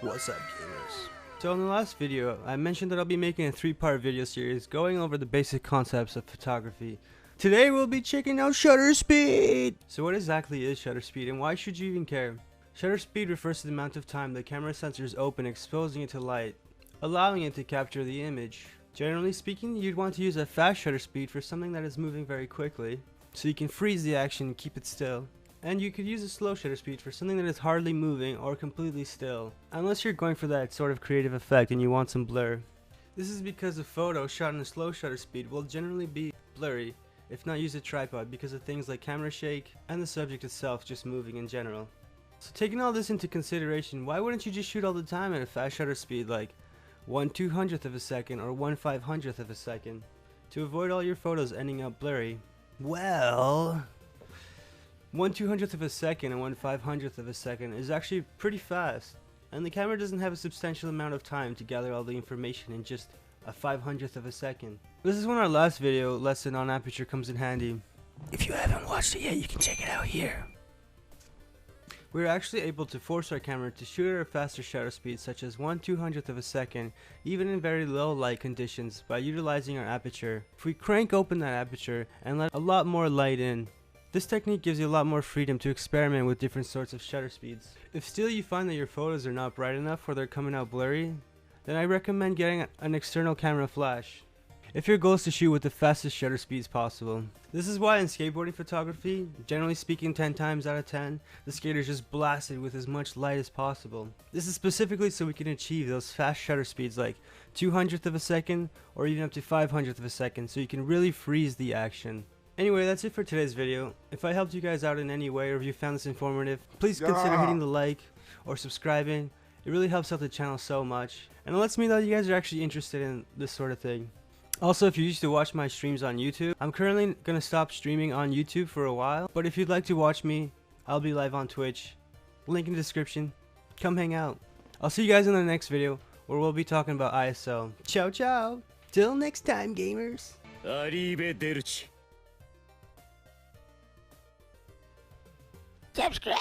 What's up, gamers? So in the last video, I mentioned that I'll be making a 3-part video series going over the basic concepts of photography. Today we'll be checking out shutter speed! So what exactly is shutter speed and why should you even care? Shutter speed refers to the amount of time the camera sensor is open, exposing it to light, allowing it to capture the image. Generally speaking, you'd want to use a fast shutter speed for something that is moving very quickly, so you can freeze the action and keep it still. And you could use a slow shutter speed for something that is hardly moving or completely still, unless you're going for that sort of creative effect and you want some blur. This is because a photo shot in a slow shutter speed will generally be blurry, if not use a tripod, because of things like camera shake and the subject itself just moving in general. So taking all this into consideration, why wouldn't you just shoot all the time at a fast shutter speed like 1/200th of a second or 1/500th of a second, to avoid all your photos ending up blurry? Well, 1/200th of a second and 1/500th of a second is actually pretty fast, and the camera doesn't have a substantial amount of time to gather all the information in just a 500th of a second. This is when our last video lesson on Aperture comes in handy. If you haven't watched it yet, you can check it out here. We were actually able to force our camera to shoot at a faster shutter speed, such as 1/200th of a second, even in very low light conditions, by utilizing our aperture. If we crank open that aperture and let a lot more light in, this technique gives you a lot more freedom to experiment with different sorts of shutter speeds. If still you find that your photos are not bright enough or they're coming out blurry, then I recommend getting an external camera flash, if your goal is to shoot with the fastest shutter speeds possible. This is why in skateboarding photography, generally speaking 10 times out of 10, the skater is just blasted with as much light as possible. This is specifically so we can achieve those fast shutter speeds like 200th of a second or even up to 500th of a second, so you can really freeze the action. Anyway, that's it for today's video. If I helped you guys out in any way or if you found this informative, please consider hitting the like or subscribing. It really helps out the channel so much, and it lets me know you guys are actually interested in this sort of thing. Also, if you used to watch my streams on YouTube, I'm currently going to stop streaming on YouTube for a while, but if you'd like to watch me, I'll be live on Twitch. Link in the description. Come hang out. I'll see you guys in the next video where we'll be talking about ISO. Ciao ciao. Till next time, gamers. Arrivederci. Subscribe.